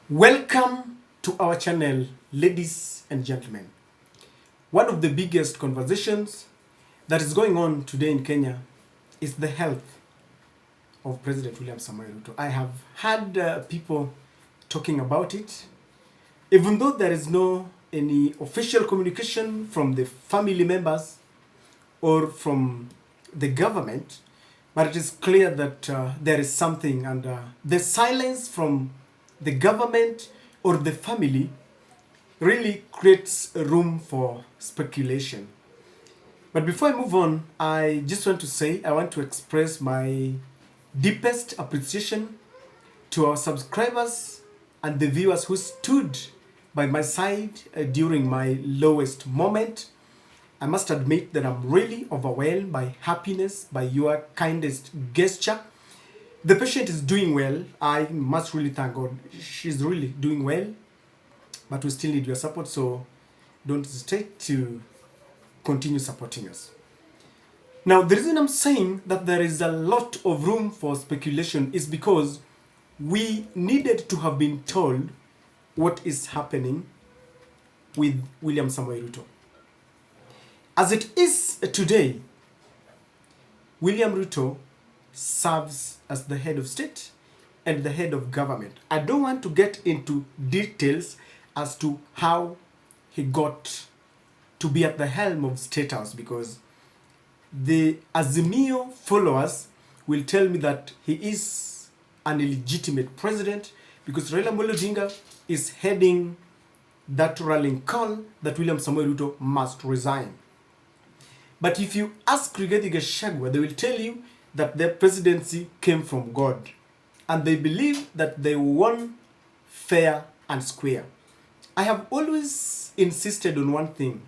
Welcome to our channel, ladies and gentlemen. One of the biggest conversations that is going on today in Kenya is the health of President William Samoei Ruto. I have had people talking about it, even though there is no any official communication from the family members or from the government, but it is clear that there is something, and the silence from the government or the family really creates a room for speculation. But before I move on, I just want to say, I want to express my deepest appreciation to our subscribers and the viewers who stood by my side during my lowest moment. I must admit that I'm really overwhelmed by happiness, by your kindest gesture. The patient is doing well. I must really thank God. She's really doing well, but we still need your support, so don't hesitate to continue supporting us. Now, the reason I'm saying that there is a lot of room for speculation is because we needed to have been told what is happening with William Samoei Ruto. As it is today, William Ruto serves as the head of state and the head of government. I don't want to get into details as to how he got to be at the helm of State House, because the Azimio followers will tell me that he is an illegitimate president because Raila Odinga is heading that rallying call that William Samoei Ruto must resign. But if you ask Rigathi Gachagua, they will tell you that their presidency came from God, and they believe that they won fair and square. I have always insisted on one thing,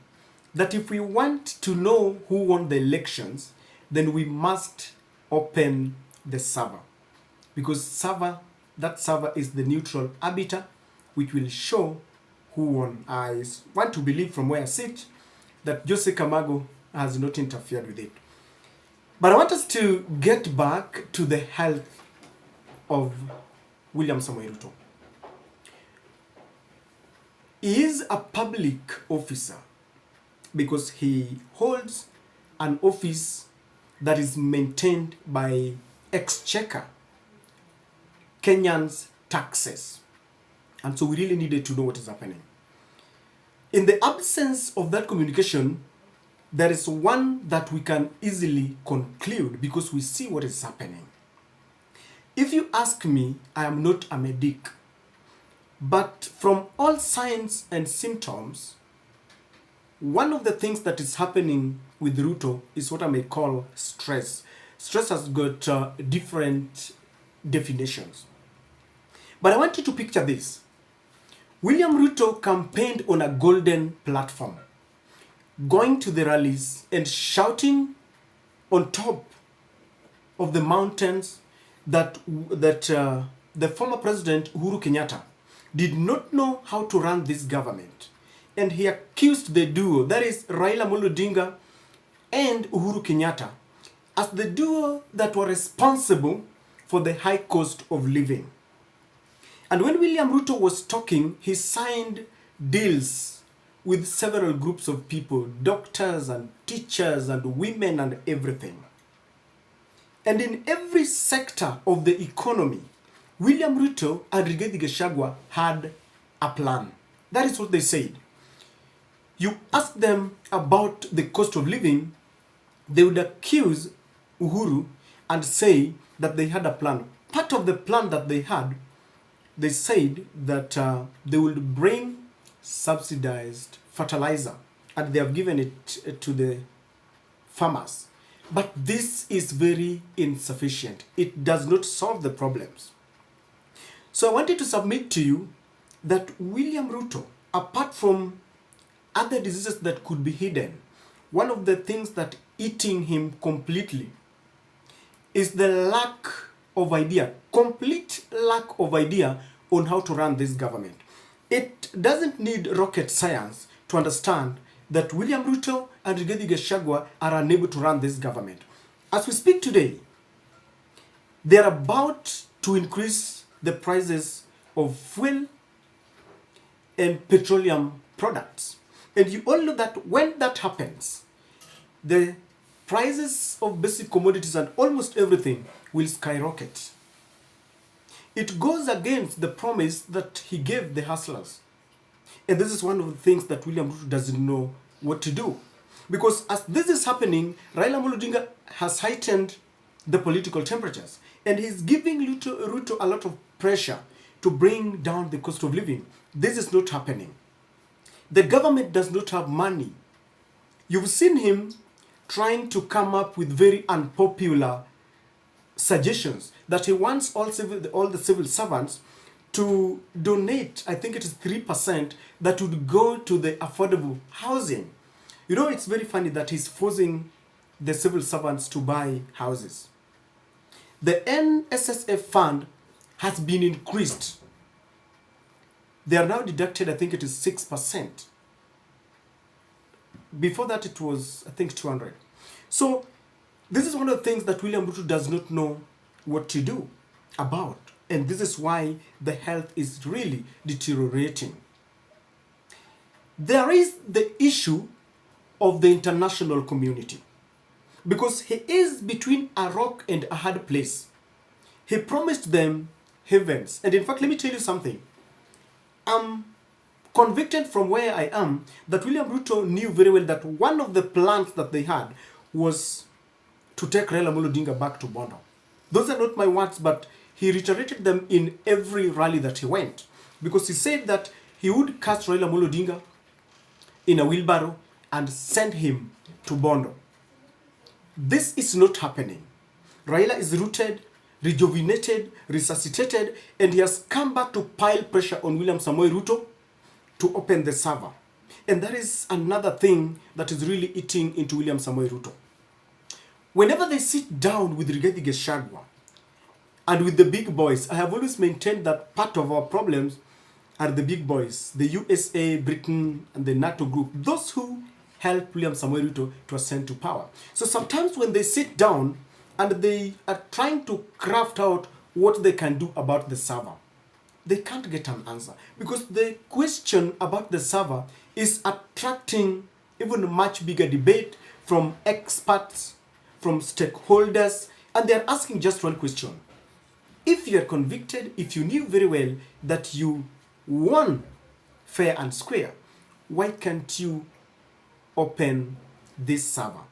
that if we want to know who won the elections, then we must open the server, because that server is the neutral arbiter which will show who won. I want to believe from where I sit that Jose Camargo has not interfered with it. But I want us to get back to the health of William Samoei Ruto. He is a public officer because he holds an office that is maintained by Exchequer, Kenyans' taxes. And so we really needed to know what is happening. In the absence of that communication, there is one that we can easily conclude because we see what is happening. If you ask me, I am not a medic, but from all signs and symptoms, one of the things that is happening with Ruto is what I may call stress. Stress has got different definitions. But I want you to picture this. William Ruto campaigned on a golden platform, going to the rallies and shouting on top of the mountains that the former president Uhuru Kenyatta did not know how to run this government. And he accused the duo, that is Raila Odinga and Uhuru Kenyatta, as the duo that were responsible for the high cost of living. And when William Ruto was talking, he signed deals with several groups of people, doctors and teachers and women and everything. And in every sector of the economy, William Ruto and Rigathi Gachagua had a plan. That is what they said. You ask them about the cost of living, they would accuse Uhuru and say that they had a plan. Part of the plan that they had, they said that they would bring subsidized fertilizer, and they have given it to the farmers. But this is very insufficient. It does not solve the problems. So I wanted to submit to you that William Ruto, apart from other diseases that could be hidden, one of the things that eating him completely is the lack of idea, complete lack of idea on how to run this government. It doesn't need rocket science to understand that William Ruto and Rigathi Gachagua are unable to run this government. As we speak today, they are about to increase the prices of fuel and petroleum products. And you all know that when that happens, the prices of basic commodities and almost everything will skyrocket. It goes against the promise that he gave the hustlers. And this is one of the things that William Ruto doesn't know what to do. Because as this is happening, Raila Amolo Odinga has heightened the political temperatures. And he's giving Ruto a lot of pressure to bring down the cost of living. This is not happening. The government does not have money. You've seen him trying to come up with very unpopular suggestions that he wants all the civil servants to donate, I think it is 3%, that would go to the affordable housing. You know, it's very funny that he's forcing the civil servants to buy houses. The NSSF fund has been increased. They are now deducted, I think it is 6%. Before that it was, I think, 200. So this is one of the things that William Ruto does not know what to do about. And this is why the health is really deteriorating. There is the issue of the international community. Because he is between a rock and a hard place. He promised them heavens. And in fact, let me tell you something. I'm convicted from where I am that William Ruto knew very well that one of the plans that they had was to take Raila Amolo Odinga back to Bondo. Those are not my words, but he reiterated them in every rally that he went. Because he said that he would cast Raila Amolo Odinga in a wheelbarrow and send him to Bondo. This is not happening. Raila is rooted, rejuvenated, resuscitated, and he has come back to pile pressure on William Samoei Ruto to open the server. And that is another thing that is really eating into William Samoei Ruto. Whenever they sit down with Rigathi Gachagua and with the big boys, I have always maintained that part of our problems are the big boys, the USA, Britain, and the NATO group, those who help William Samoei Ruto to ascend to power. So sometimes when they sit down and they are trying to craft out what they can do about the server, they can't get an answer. Because the question about the server is attracting even much bigger debate from experts, from stakeholders, and they're asking just one question. If you are convicted, if you knew very well that you won fair and square, why can't you open this server?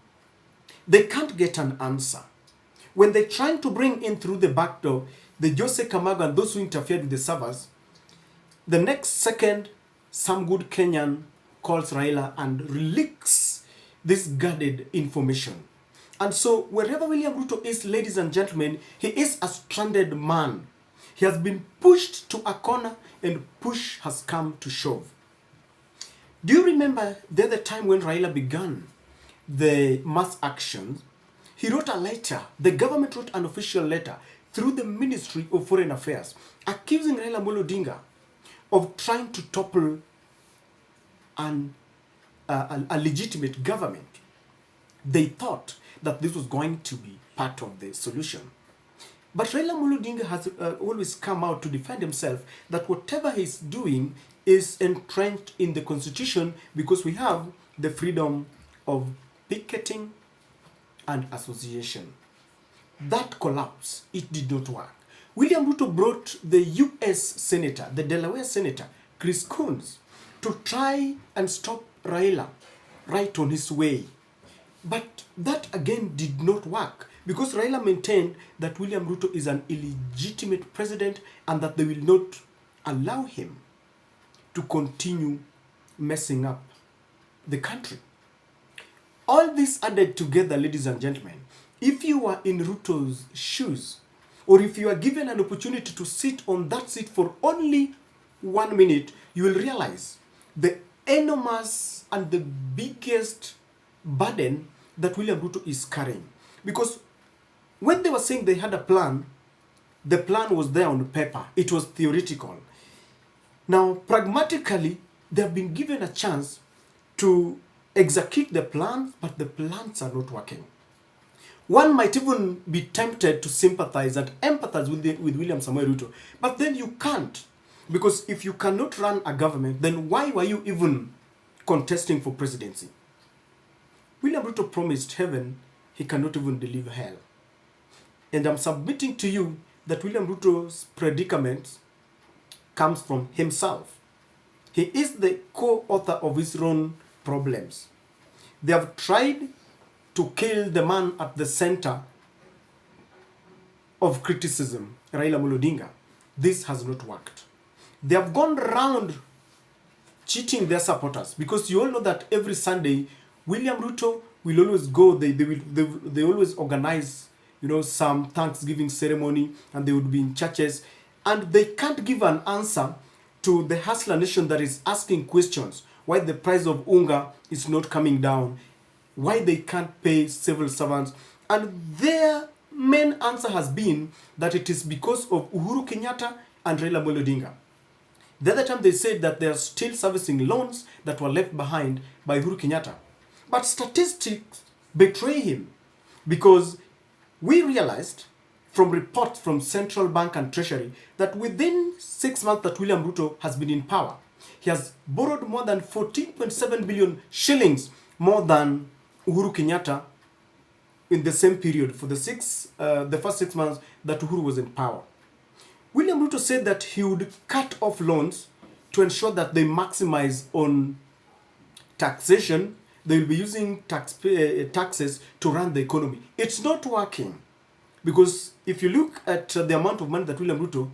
They can't get an answer. When they're trying to bring in through the back door the Jose Camargo and those who interfered with the servers, the next second, some good Kenyan calls Raila and leaks this guarded information. And so wherever William Ruto is, ladies and gentlemen, he is a stranded man. He has been pushed to a corner and push has come to shove. Do you remember the other time when Raila began the mass actions? He wrote a letter, the government wrote an official letter through the Ministry of Foreign Affairs accusing Raila Amolo Odinga of trying to topple a legitimate government. They thought that this was going to be part of the solution. But Raila Amolo Odinga has always come out to defend himself that whatever he's doing is entrenched in the constitution because we have the freedom of picketing and association. That collapse, it did not work. William Ruto brought the US Senator, the Delaware Senator, Chris Coons, to try and stop Raila right on his way. But that again did not work because Raila maintained that William Ruto is an illegitimate president and that they will not allow him to continue messing up the country. All this added together, ladies and gentlemen, if you are in Ruto's shoes, or if you are given an opportunity to sit on that seat for only 1 minute, you will realize the enormous and the biggest burden that William Ruto is carrying. Because when they were saying they had a plan, the plan was there on paper. It was theoretical. Now, pragmatically, they have been given a chance to execute the plans, but the plans are not working. One might even be tempted to sympathize and empathize with William Samoei Ruto. But then you can't. Because if you cannot run a government, then why were you even contesting for presidency? William Ruto promised heaven, he cannot even deliver hell. And I'm submitting to you that William Ruto's predicament comes from himself. He is the co-author of his own problems. They have tried to kill the man at the center of criticism, Raila Odinga. This has not worked. They have gone around cheating their supporters, because you all know that every Sunday William Ruto will always go. They always organize, you know, some Thanksgiving ceremony, and they would be in churches, and they can't give an answer to the hustler nation that is asking questions why the price of unga is not coming down, why they can't pay civil servants, and their main answer has been that it is because of Uhuru Kenyatta and Raila Odinga. The other time they said that they are still servicing loans that were left behind by Uhuru Kenyatta. But statistics betray him, because we realized from reports from Central Bank and Treasury that within 6 months that William Ruto has been in power, he has borrowed more than 14.7 billion shillings more than Uhuru Kenyatta in the same period for the first 6 months that Uhuru was in power. William Ruto said that he would cut off loans to ensure that they maximize on taxation. They will be using taxes to run the economy. It's not working, because if you look at the amount of money that William Ruto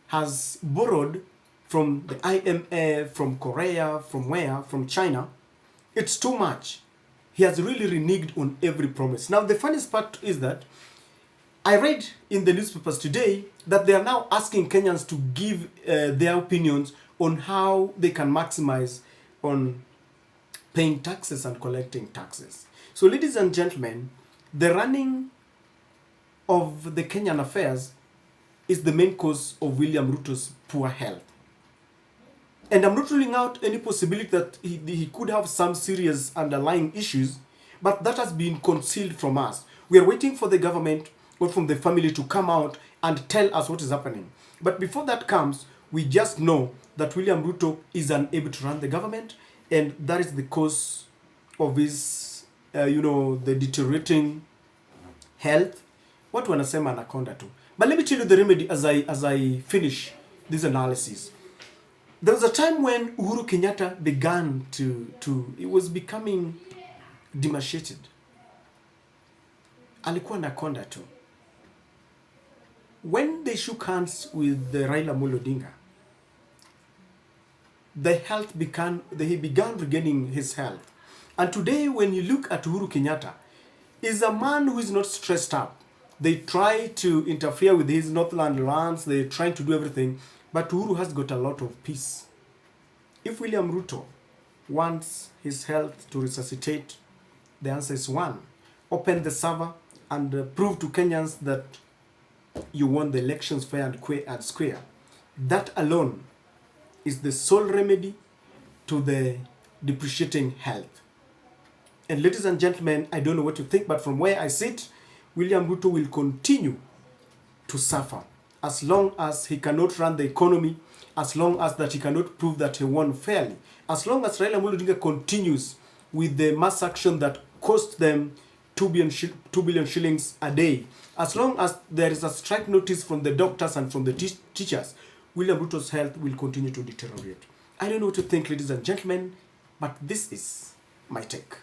has borrowed from the IMF, from Korea, from China, it's too much. He has really reneged on every promise. Now, the funniest part is that I read in the newspapers today that they are now asking Kenyans to give their opinions on how they can maximize on paying taxes and collecting taxes. So, ladies and gentlemen, the running of the Kenyan affairs is the main cause of William Ruto's poor health. And I'm not ruling out any possibility that he could have some serious underlying issues, but that has been concealed from us. We are waiting for the government or from the family to come out and tell us what is happening. But before that comes, we just know that William Ruto is unable to run the government, and that is the cause of his, the deteriorating health. What wanasema anakonda tu. But let me tell you the remedy as I finish this analysis. There was a time when Uhuru Kenyatta began it was becoming demarcated. Alikuwa anakonda tu. When they shook hands with the Raila Odinga, he began regaining his health. And today, when you look at Uhuru Kenyatta, is a man who is not stressed up. They try to interfere with his Northland lands, they're trying to do everything, but Uhuru has got a lot of peace. If William Ruto wants his health to resuscitate, the answer is one. Open the server and prove to Kenyans that you won the elections fair and square. That alone is the sole remedy to the depreciating health. And ladies and gentlemen, I don't know what you think, but from where I sit, William Ruto will continue to suffer as long as he cannot run the economy, as long as that he cannot prove that he won fairly, as long as Raila Odinga continues with the mass action that cost them 2 billion shillings a day, as long as there is a strike notice from the doctors and from the teachers, William Ruto's health will continue to deteriorate. I don't know what to think, ladies and gentlemen, but this is my take.